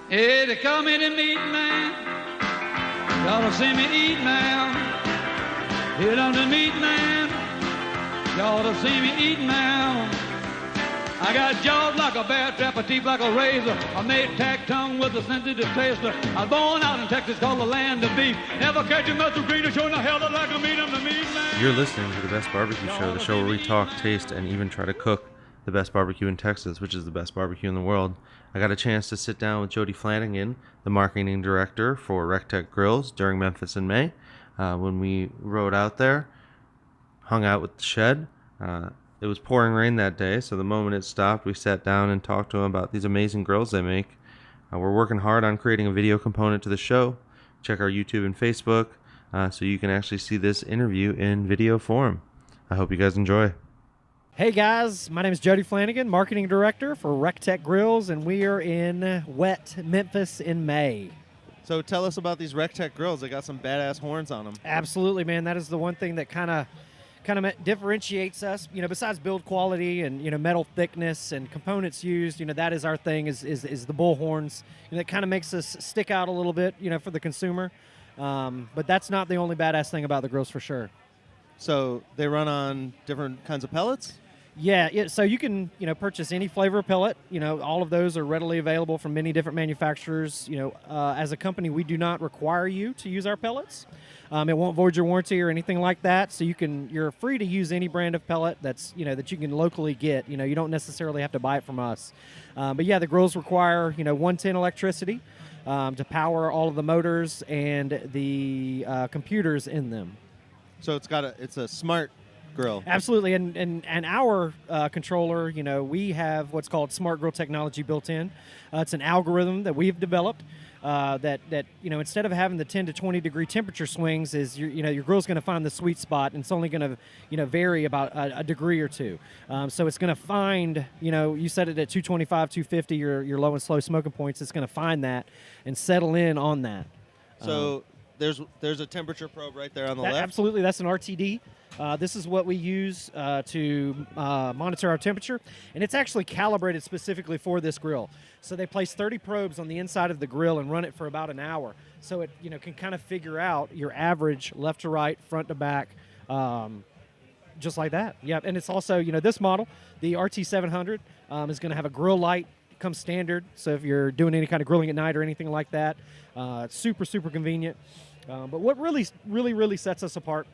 Hey, they call me the meat man. Y'all to see me eat now. Hit on the meat man. Y'all to see me eat now. I got jaws like a bear trap, a teeth like a razor. I made tack tongue with a sensitive taster. I was born out in Texas, called the land of beef. Never catch a muscle green or show no hell like a meat. I'm the meat man. You're listening to the Best Barbecue Show, the show where we talk, taste, and even try to cook the best barbecue in Texas, which is the best barbecue in the world. I got a chance to sit down with Jody Flanagan, the marketing director for Rec Tec Grills, during Memphis in May. When we rode out there, hung out with the shed. It was pouring rain that day, so the moment it stopped, we sat down and talked to them about these amazing grills they make. We're working hard on creating a video component to the show. Check our YouTube and Facebook so you can actually see this interview in video form. I hope you guys enjoy. Hey guys, my name is Jody Flanagan, marketing director for Rec Tec Grills, and we are in wet Memphis in May. So tell us about these Rec Tec Grills. They got some badass horns on them. Absolutely, man. That is the one thing that kind of differentiates us. You know, besides build quality and metal thickness and components used, that is our thing. Is the bull horns. That kind of makes us stick out a little bit, for the consumer. But that's not the only badass thing about the grills for sure. So they run on different kinds of pellets? Yeah, so you can, purchase any flavor of pellet. All of those are readily available from many different manufacturers. As a company, we do not require you to use our pellets. It won't void your warranty or anything like that. So you're free to use any brand of pellet that's, that you can locally get. You don't necessarily have to buy it from us. But yeah, the grills require, 110 electricity to power all of the motors and the computers in them. So it's a smart grill. Absolutely, and our controller, we have what's called smart grill technology built in. It's an algorithm that we've developed that instead of having the 10 to 20 degree temperature swings, is your grill's going to find the sweet spot, and it's only going to vary about a degree or two. So it's going to find, you set it at 225, 250, your low and slow smoking points. It's going to find that and settle in on that. So there's a temperature probe right there on the left. Absolutely, that's an RTD. This is what we use to monitor our temperature, and it's actually calibrated specifically for this grill. So they place 30 probes on the inside of the grill and run it for about an hour, so it can kind of figure out your average left to right, front to back, just like that. Yeah, and it's also this model, the RT700, is going to have a grill light come standard. So if you're doing any kind of grilling at night or anything like that, it's super convenient. But what really sets us apart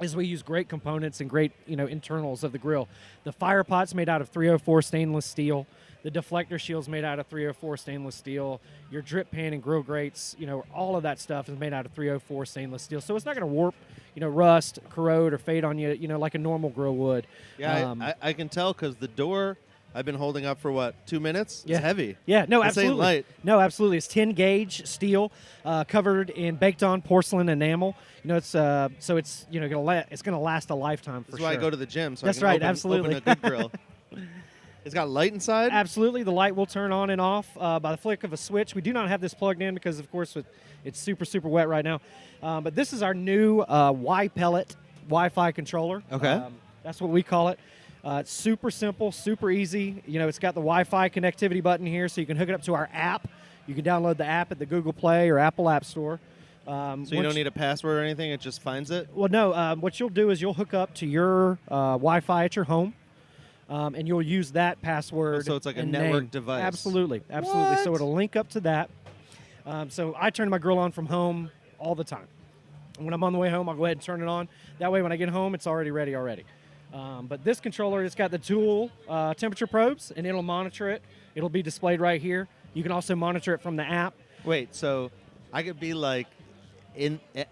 is we use great components and great, internals of the grill. The fire pot's made out of 304 stainless steel. The deflector shield's made out of 304 stainless steel. Your drip pan and grill grates, all of that stuff is made out of 304 stainless steel. So it's not going to warp, rust, corrode, or fade on you, like a normal grill would. Yeah, I can tell because the door I've been holding up for 2 minutes? Yeah. It's heavy. Yeah, no, this absolutely. Ain't light. No, absolutely. It's 10 gauge steel, covered in baked on porcelain enamel. It's it's gonna last a lifetime for That's sure. why I go to the gym. So That's I can right, open absolutely. a good grill. It's got light inside? Absolutely. The light will turn on and off by the flick of a switch. We do not have this plugged in because, of course, it's super wet right now. But this is our new Y-Pellet Wi-Fi controller. Okay. That's what we call it. It's super simple, super easy. It's got the Wi-Fi connectivity button here, so you can hook it up to our app. You can download the app at the Google Play or Apple App Store. So you don't need a password or anything? It just finds it? Well, no. What you'll do is you'll hook up to your Wi-Fi at your home, and you'll use that password. So it's like a and network name. device. Absolutely. What? So it'll link up to that. So I turn my grill on from home all the time. When I'm on the way home, I'll go ahead and turn it on. That way, when I get home, it's already ready already. But this controller, it's got the dual temperature probes, and it'll monitor it. It'll be displayed right here. You can also monitor it from the app. Wait, so I could be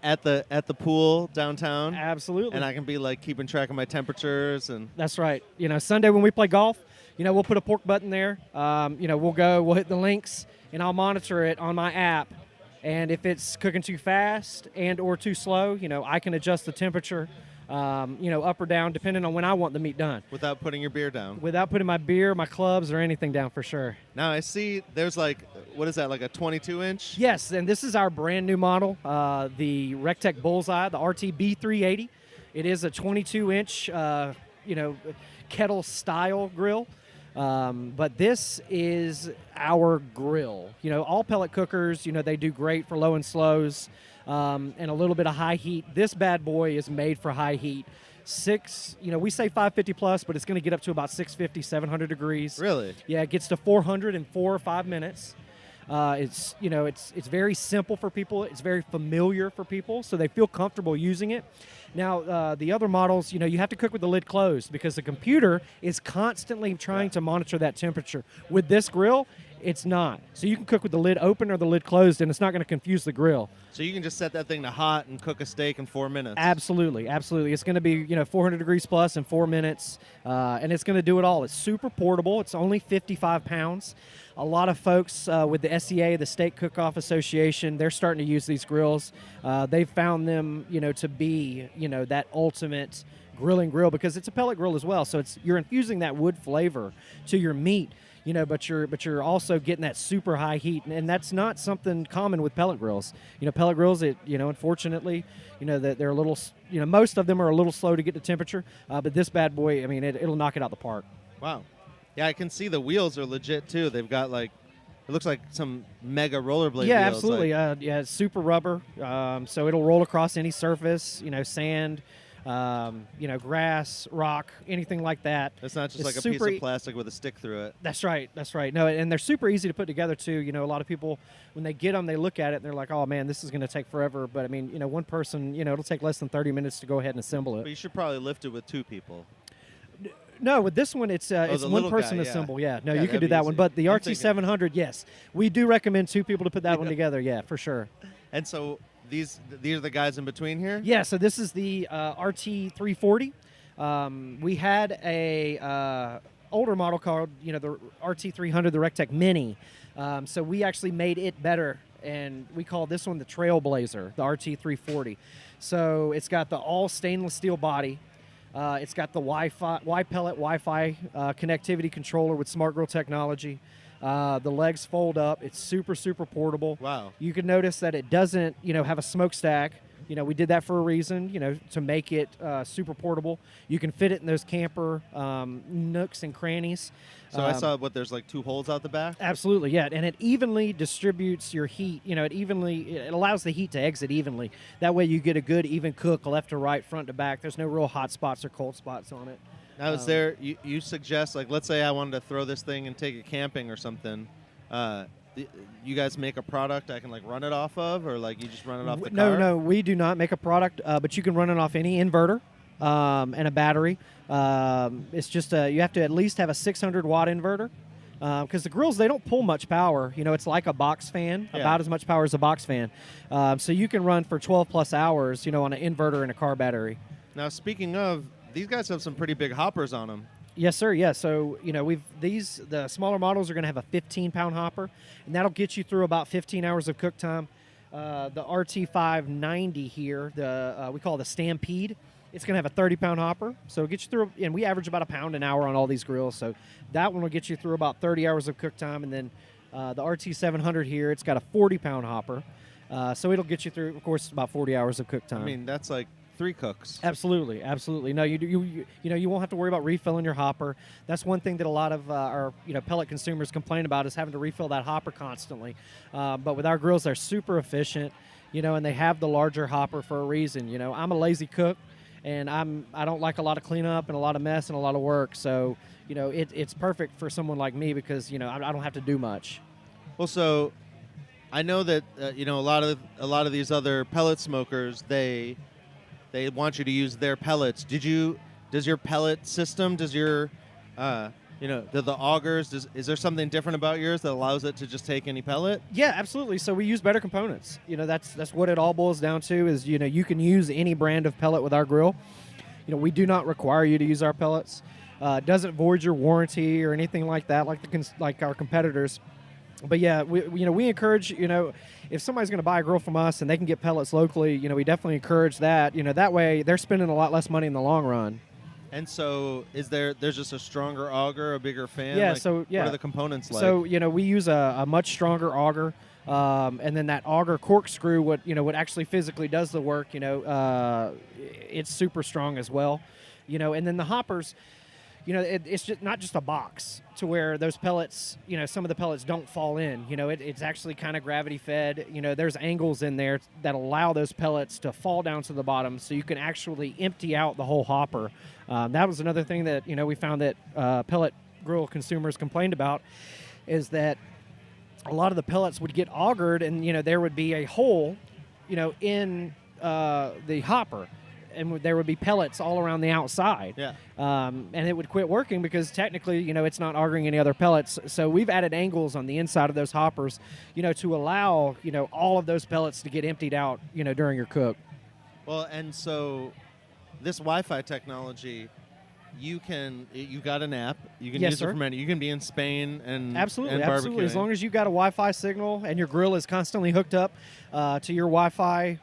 at the pool downtown? Absolutely. And I can be keeping track of my temperatures and. That's right. Sunday when we play golf, we'll put a pork button there. We'll hit the links, and I'll monitor it on my app. And if it's cooking too fast and or too slow, I can adjust the temperature. Up or down, depending on when I want the meat done. Without putting your beer down? Without putting my beer, my clubs, or anything down for sure. Now I see there's what is that, a 22-inch? Yes, and this is our brand new model, the Rec Tec Bullseye, the RTB380. It is a 22-inch, kettle-style grill. But this is our grill. All pellet cookers, they do great for low and slows and a little bit of high heat. This bad boy is made for high heat. We say 550 plus, but it's going to get up to about 650, 700 degrees. Really? Yeah, it gets to 400 in 4 or 5 minutes. It's very simple for people. It's very familiar for people, so they feel comfortable using it. Now, the other models, you have to cook with the lid closed because the computer is constantly trying to monitor that temperature. With this grill, it's not. So you can cook with the lid open or the lid closed, and it's not going to confuse the grill. So you can just set that thing to hot and cook a steak in 4 minutes. Absolutely, absolutely. It's going to be 400 degrees plus in 4 minutes, and it's going to do it all. It's super portable. It's only 55 pounds. A lot of folks with the SEA, the Steak Cook-Off Association, they're starting to use these grills. They've found them, to be, that ultimate grilling grill because it's a pellet grill as well. So you're infusing that wood flavor to your meat. But you're also getting that super high heat, and that's not something common with pellet grills. Pellet grills, unfortunately, that they're a little, most of them are a little slow to get to temperature. But this bad boy, it'll knock it out the park. Wow. Yeah, I can see the wheels are legit too. They've got it looks like some mega rollerblade wheels. Yeah, absolutely. It's super rubber, so it'll roll across any surface. Sand. Grass, rock, anything like that. It's not just like a piece of plastic with a stick through it. That's right. No, and they're super easy to put together too. A lot of people, when they get them, they look at it and they're like, "Oh man, this is going to take forever." But one person, it'll take less than 30 minutes to go ahead and assemble it. But you should probably lift it with 2 people. No, with this one, it's one person assemble. Yeah, no, you can do that easy. one. But the RT700, yes, we do recommend 2 people to put that one together. Yeah, for sure. And so these are the guys in between here? Yeah, so this is the RT340. We had a older model called, the RT300, the Rec Tec Mini. So we actually made it better, and we call this one the Trailblazer, the RT340. So it's got the all stainless steel body. It's got the Y-Pellet Wi-Fi connectivity controller with Smart Grill technology. The legs fold up. It's super, super portable. Wow. You can notice that it doesn't, have a smokestack. We did that for a reason, to make it super portable. You can fit it in those camper nooks and crannies. So I saw there's like 2 holes out the back? Absolutely, yeah. And it evenly distributes your heat. It allows the heat to exit evenly. That way you get a good even cook left to right, front to back. There's no real hot spots or cold spots on it. Now, is there, you suggest, let's say I wanted to throw this thing and take it camping or something. You guys make a product I can run it off of, or you just run it off the car? No, we do not make a product, but you can run it off any inverter and a battery. It's just you have to at least have a 600-watt inverter because the grills, they don't pull much power. It's like a box fan, about as much power as a box fan. So you can run for 12-plus hours, on an inverter and a car battery. Now, speaking of, these guys have some pretty big hoppers on them. Yes, sir. Yeah. So, the smaller models are going to have a 15-pound hopper, and that'll get you through about 15 hours of cook time. The RT590 here, we call it the Stampede, it's going to have a 30-pound hopper. So it'll get you through, and we average about £1 an hour on all these grills. So that one will get you through about 30 hours of cook time. And then the RT700 here, it's got a 40-pound hopper. So it'll get you through, of course, about 40 hours of cook time. That's like 3 cooks. Absolutely. No, you won't have to worry about refilling your hopper. That's one thing that a lot of our pellet consumers complain about, is having to refill that hopper constantly. But with our grills, they're super efficient, and they have the larger hopper for a reason. I'm a lazy cook, and I don't like a lot of cleanup and a lot of mess and a lot of work. So it's perfect for someone like me because I don't have to do much. Well, so I know that a lot of these other pellet smokers, they want you to use their pellets. Does your pellet system, do the augers, is there something different about yours that allows it to just take any pellet? Yeah, absolutely. So we use better components. That's what it all boils down to is, you can use any brand of pellet with our grill. We do not require you to use our pellets. It doesn't void your warranty or anything like that, like our competitors. But yeah, we encourage, if somebody's going to buy a grill from us and they can get pellets locally, we definitely encourage that. That way they're spending a lot less money in the long run. And so there's just a stronger auger, a bigger fan? Yeah, What are the components like? So, we use a much stronger auger. And then that auger corkscrew, what actually physically does the work, it's super strong as well. And then the hoppers, it's just not just a box to where those pellets, some of the pellets don't fall in. It's actually kind of gravity fed. There's angles in there that allow those pellets to fall down to the bottom, so you can actually empty out the whole hopper. That was another thing that we found that pellet grill consumers complained about, is that a lot of the pellets would get augered, and there would be a hole, in the hopper, and there would be pellets all around the outside. Yeah. And it would quit working because technically, it's not augering any other pellets. So we've added angles on the inside of those hoppers, to allow, all of those pellets to get emptied out, during your cook. Well, and so this Wi-Fi technology, you got an app. You can Yes, use sir. it from any. You can be in Spain and Absolutely. barbecuing. As long as you've got a Wi-Fi signal and your grill is constantly hooked up to your Wi-Fi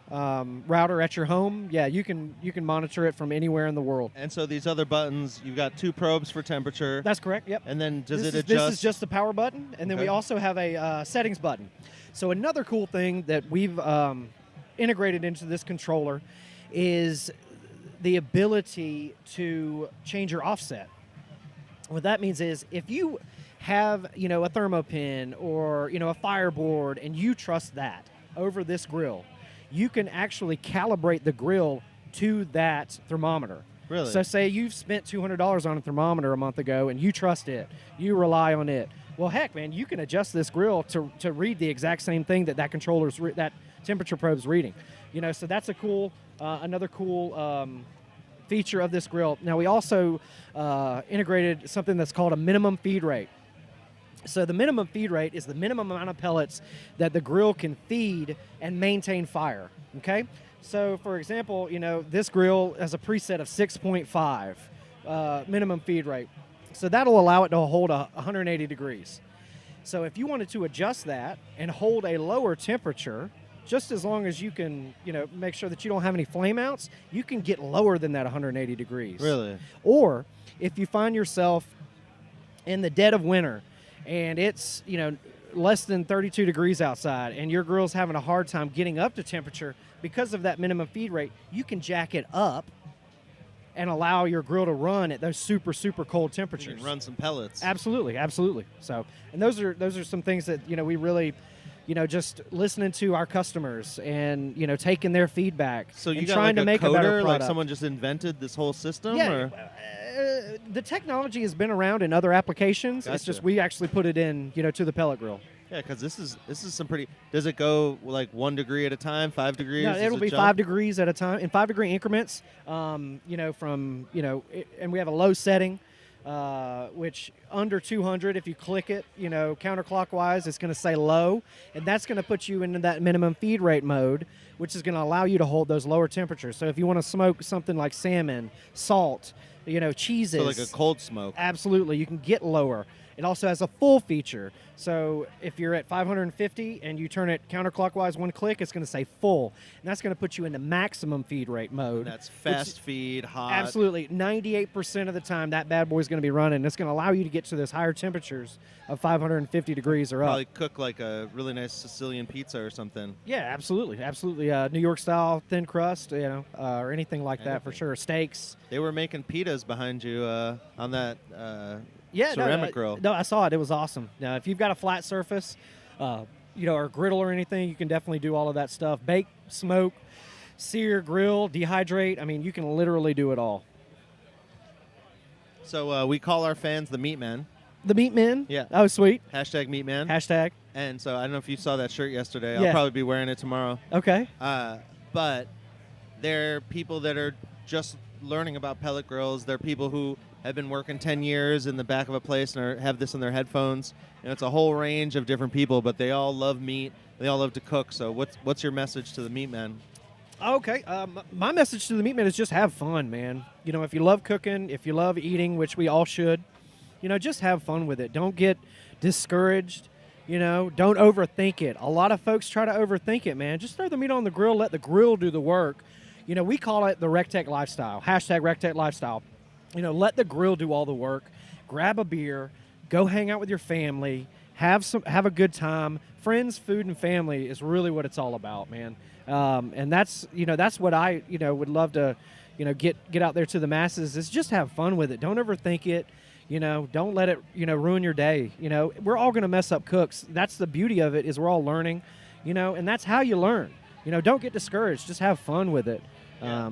router at your home, you can monitor it from anywhere in the world. And so these other buttons, you've got 2 probes for temperature. That's correct. Yep. And then does it adjust? This is just the power button, and then we Okay. also have a settings button. So another cool thing that we've integrated into this controller is the ability to change your offset. What that means is if you have, a thermopin or, a fireboard, and you trust that over this grill, you can actually calibrate the grill to that thermometer. Really? So say you've spent $200 on a thermometer a month ago and you trust it, you rely on it. Well, heck, man, you can adjust this grill to read the exact same thing that controller's that temperature probe's reading. So that's another cool feature of this grill. Now, we also integrated something that's called a minimum feed rate. So the minimum feed rate is the minimum amount of pellets that the grill can feed and maintain fire, okay? So, for example, this grill has a preset of 6.5 minimum feed rate. So that'll allow it to hold 180 degrees. So if you wanted to adjust that and hold a lower temperature, just as long as you can, make sure that you don't have any flame outs, you can get lower than that 180 degrees. Really? Or if you find yourself in the dead of winter and it's, less than 32 degrees outside and your grill's having a hard time getting up to temperature because of that minimum feed rate, you can jack it up and allow your grill to run at those super, super cold temperatures. You can run some pellets. Absolutely, absolutely. So, and those are some things that, we really, just listening to our customers and, taking their feedback So you and got trying like to make a a better coder, like product. someone just invented this whole system? Yeah, Or? the technology has been around in other applications. It's Gotcha. just we actually put it in, to the pellet grill. Yeah, because this is some pretty. Does it go like 1 degree at a time, 5 degrees? No, Does it'll it be jump? 5 degrees at a time in 5-degree increments. And we have a low setting, which under 200, if you click it, counterclockwise, it's going to say low, and that's going to put you into that minimum feed rate mode, which is going to allow you to hold those lower temperatures. So if you want to smoke something like salmon, salt, cheeses, So like a cold smoke. absolutely, you can get lower. It also has a full feature. So if you're at 550 and you turn it counterclockwise 1 click, it's going to say full. And that's going to put you into maximum feed rate mode. That's fast feed, hot. Absolutely. 98% of the time, that bad boy's going to be running. It's going to allow you to get to those higher temperatures of 550 degrees or up. Probably cook like a really nice Sicilian pizza or something. Yeah, absolutely. Absolutely. New York style thin crust, or anything like that for sure. Steaks. They were making pitas behind you on that Yeah, ceramic grill. No, I saw it. It was awesome. Now, if you've got a flat surface, or a griddle or anything, you can definitely do all of that stuff. Bake, smoke, sear, grill, dehydrate. I mean, you can literally do it all. So we call our fans the Meat Men. The Meat Men? Yeah. Oh, sweet. Hashtag Meat Man. Hashtag. And so I don't know if you saw that shirt yesterday. Yeah. I'll probably be wearing it tomorrow. Okay. But they're people that are just learning about pellet grills. They're people who have been working 10 years in the back of a place and have this in their headphones. And it's a whole range of different people, but they all love meat. They all love to cook. So what's your message to the Meat Men? Okay. My message to the Meat Men is just have fun, man. If you love cooking, if you love eating, which we all should, just have fun with it. Don't get discouraged. Don't overthink it. A lot of folks try to overthink it, man. Just throw the meat on the grill. Let the grill do the work. We call it the Rec Tec lifestyle. Hashtag Rec Tec lifestyle. Let the grill do all the work. Grab a beer. Go hang out with your family. Have a good time. Friends, food, and family is really what it's all about, man. And that's what I would love to get out there to the masses is just have fun with it. Don't overthink it. Don't let it, ruin your day. We're all going to mess up cooks. That's the beauty of it, is we're all learning, and that's how you learn. Don't get discouraged. Just have fun with it. Yeah.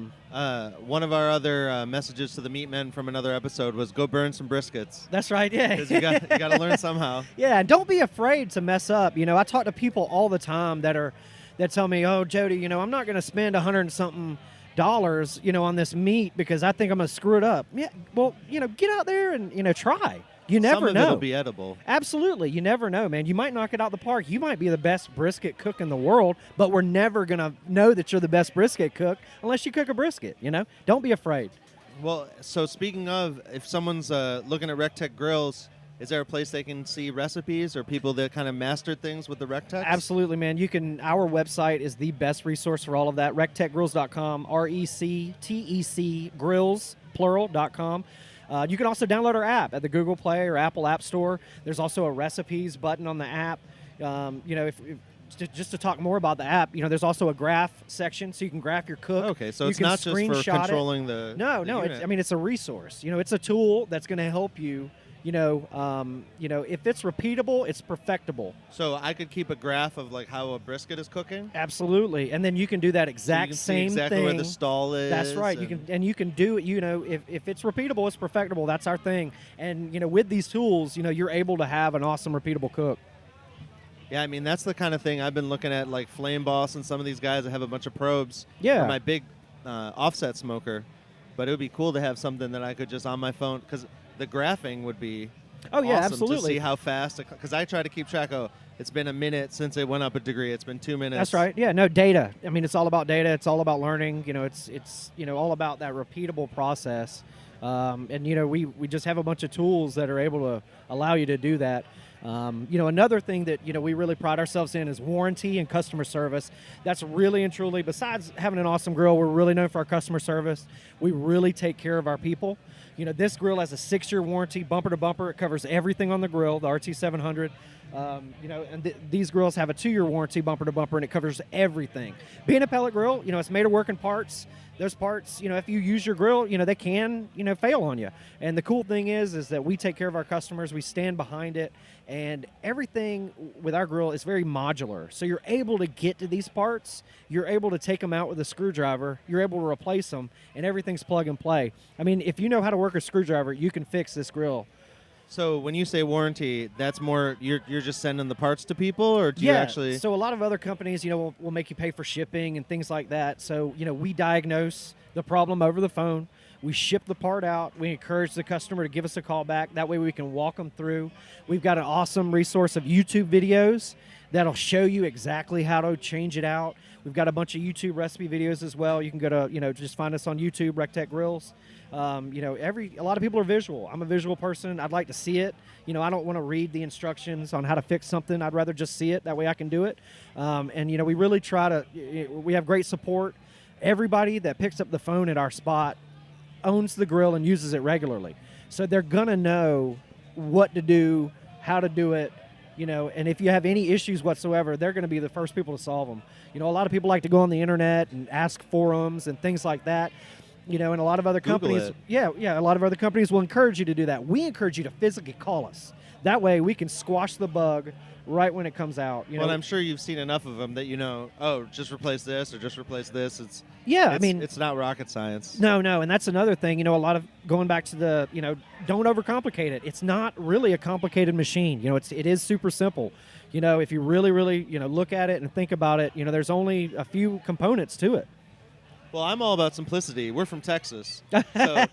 One of our other messages to the meat men from another episode was go burn some briskets. That's right, yeah. Because you got to learn somehow. Yeah, and don't be afraid to mess up. I talk to people all the time that tell me, oh, Jody, I'm not going to spend $100 and something on this meat because I think I'm going to screw it up. Yeah, well, get out there and, try. You never know. Some of it'll be edible. Absolutely. You never know, man. You might knock it out the park. You might be the best brisket cook in the world, but we're never going to know that you're the best brisket cook unless you cook a brisket, Don't be afraid. Well, so speaking of, if someone's looking at Rec Tec Grills, is there a place they can see recipes or people that kind of mastered things with the Rec Tec? Absolutely, man. Our website is the best resource for all of that. RecTecGrills.com, RECTEC Grills, plural.com. You can also download our app at the Google Play or Apple App Store. There's also a recipes button on the app. Just to talk more about the app, there's also a graph section, so you can graph your cook. Okay, so it's not just for controlling the No, unit. it's a resource. It's a tool that's going to help you. If it's repeatable, it's perfectable. So I could keep a graph of like how a brisket is cooking. Absolutely, and then you can do that exact same exactly thing. Where the stall is. That's right. You can do it. If it's repeatable, it's perfectable. That's our thing. And with these tools, you're able to have an awesome, repeatable cook. Yeah, I mean that's the kind of thing I've been looking at, like Flame Boss and some of these guys that have a bunch of probes. Yeah. For my big offset smoker, but it would be cool to have something that I could just on my phone because. The graphing would be awesome absolutely. to see how fast, because I try to keep track. Oh, it's been a minute since it went up a degree. It's been 2 minutes. That's right. Yeah, no, data. I mean, it's all about data. It's all about learning. It's all about that repeatable process. We just have a bunch of tools that are able to allow you to do that. Another thing that, we really pride ourselves in is warranty and customer service. That's really and truly, besides having an awesome grill, we're really known for our customer service. We really take care of our people. This grill has a 6-year warranty, bumper to bumper. It covers everything on the grill, the RT700. These grills have a 2-year warranty, bumper to bumper, and it covers everything. Being a pellet grill, it's made of working parts. Those parts, if you use your grill, they can, fail on you. And the cool thing is that we take care of our customers. We stand behind it. And everything with our grill is very modular. So you're able to get to these parts. You're able to take them out with a screwdriver. You're able to replace them. And everything's plug and play. I mean, if you know how to work a screwdriver, you can fix this grill. So when you say warranty, that's more you're just sending the parts to people, or do you actually? So a lot of other companies, will make you pay for shipping and things like that. So we diagnose the problem over the phone. We ship the part out. We encourage the customer to give us a call back. That way we can walk them through. We've got an awesome resource of YouTube videos that'll show you exactly how to change it out. We've got a bunch of YouTube recipe videos as well. You can go to, just find us on YouTube, Rec Tec Grills. A lot of people are visual. I'm a visual person. I'd like to see it. I don't want to read the instructions on how to fix something. I'd rather just see it. That way I can do it. We really try to, we have great support. Everybody that picks up the phone at our spot owns the grill and uses it regularly. So they're going to know what to do, how to do it, and if you have any issues whatsoever, they're going to be the first people to solve them. A lot of people like to go on the internet and ask forums and things like that. And a lot of other companies, a lot of other companies will encourage you to do that. We encourage you to physically call us. That way we can squash the bug right when it comes out. Well, I'm sure you've seen enough of them that just replace this or just replace this. It's not rocket science. No, and that's another thing. A lot of going back to the, don't overcomplicate it. It's not really a complicated machine. It is super simple. If you really, really, look at it and think about it, there's only a few components to it. Well, I'm all about simplicity. We're from Texas. So,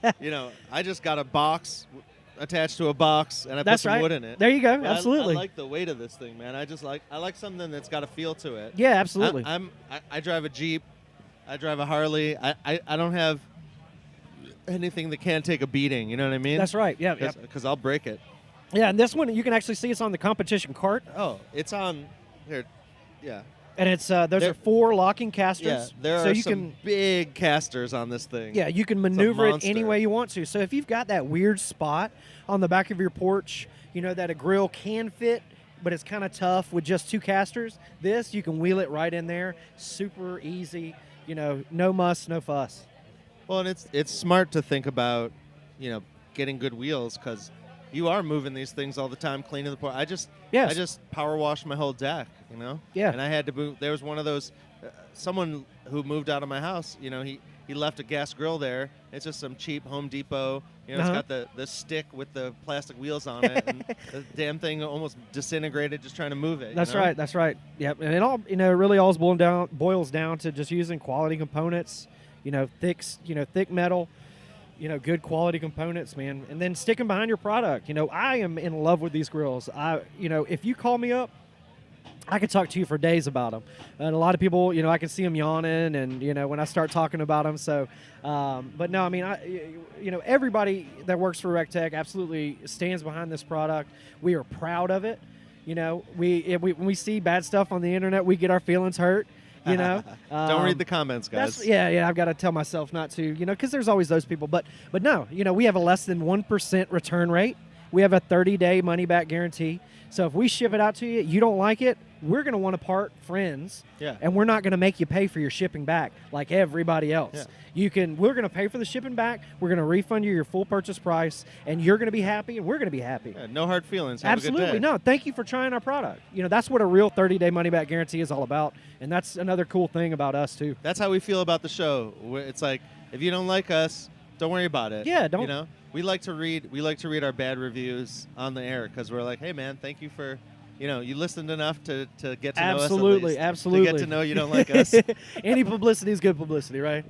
I just got a box attached to a box, and I put some wood in it. There you go. But absolutely. I like the weight of this thing, man. I like something that's got a feel to it. Yeah, absolutely. I drive a Jeep. I drive a Harley. I don't have anything that can't take a beating. You know what I mean? That's right. Yeah. Because I'll break it. Yeah, and this one, you can actually see it's on the competition cart. Oh, it's on here. Yeah. And it's those are 4 locking casters. Yeah, there are some big casters on this thing. Yeah, you can maneuver it any way you want to. So if you've got that weird spot on the back of your porch, that a grill can fit, but it's kind of tough with just 2 casters, you can wheel it right in there. Super easy. No muss, no fuss. Well, and it's smart to think about, getting good wheels because you are moving these things all the time, cleaning the I just power washed my whole deck, Yeah. And I had to move. There was one of those, someone who moved out of my house. He left a gas grill there. It's just some cheap Home Depot. It's got the stick with the plastic wheels on it, and the damn thing almost disintegrated just trying to move it. That's right. That's right. Yep. And it all, really all boils down to just using quality components. Thick metal. Good quality components, man, and then sticking behind your product. I am in love with these grills. If you call me up, I could talk to you for days about them. And a lot of people, I can see them yawning, and when I start talking about them. So, but no, I mean, everybody that works for Rec Tec absolutely stands behind this product. We are proud of it. When we see bad stuff on the internet, we get our feelings hurt. Don't read the comments, guys. I've got to tell myself not to, because there's always those people. But no, we have a less than 1% return rate. We have a 30-day money-back guarantee. So if we ship it out to you, you don't like it, we're going to want to part friends. Yeah. And we're not going to make you pay for your shipping back like everybody else. Yeah. We're going to pay for the shipping back. We're going to refund you your full purchase price, and you're going to be happy, and we're going to be happy. Yeah, no hard feelings. Have Absolutely. A good day. No, thank you for trying our product. That's what a real 30-day money-back guarantee is all about, and that's another cool thing about us, too. That's how we feel about the show. It's like, if you don't like us, don't worry about it. Yeah, don't. We like to read our bad reviews on the air because we're like, hey, man, thank you for, you listened enough to get to know us. Absolutely. To get to know you don't like us. Any publicity is good publicity, right?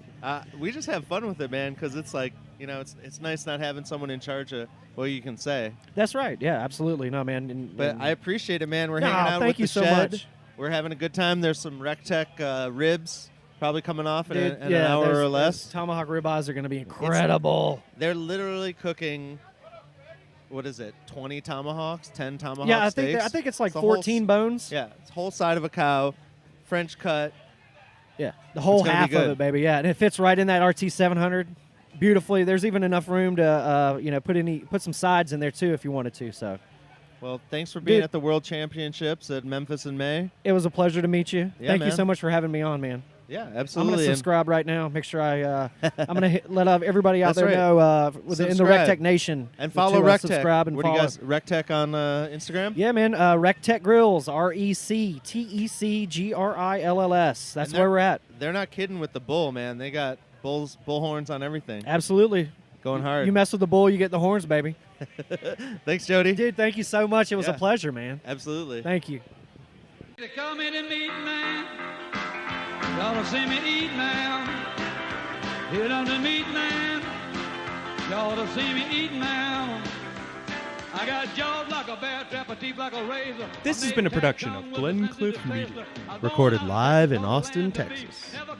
We just have fun with it, man, because it's like, it's nice not having someone in charge of what you can say. That's right. Yeah, absolutely. No, man. But I appreciate it, man. We're hanging out with the so Shed. much. We're having a good time. There's some Rec Tec ribs probably coming off in an hour or less. Tomahawk ribeyes are going to be incredible. They're literally cooking, what is it, 20 tomahawks, 10 tomahawk steaks? I think it's like 14 bones. Yeah, it's whole side of a cow, French cut. Yeah, the whole half of good. it, baby. Yeah, and it fits right in that RT 700 beautifully. There's even enough room to put some sides in there too if you wanted to. So, well, thanks for being at the World Championships at Memphis in May. It was a pleasure to meet you. Yeah, Thank man. you so much for having me on, man. Yeah, absolutely. I'm going to subscribe right now. Make sure I'm going to let everybody out That's there right. know in the Rec Tec Nation. And follow Rec Tec. Subscribe and what follow. do you guys, Rec Tec on Instagram? Yeah, man. Rec Tec Grills, RecTecGrills. That's where we're at. They're not kidding with the bull, man. They got bull horns on everything. Absolutely. Going hard. You mess with the bull, you get the horns, baby. Thanks, Jody. Dude, thank you so much. It was a pleasure, man. Absolutely. Thank you. They come in and meet, man. Y'all see me eat now. Hit on the meat, man. Y'all see me eat now. I got jaws like a bear trap, a teeth like a razor. This has been a production of Glencliff Media, recorded live in Austin, Texas. Never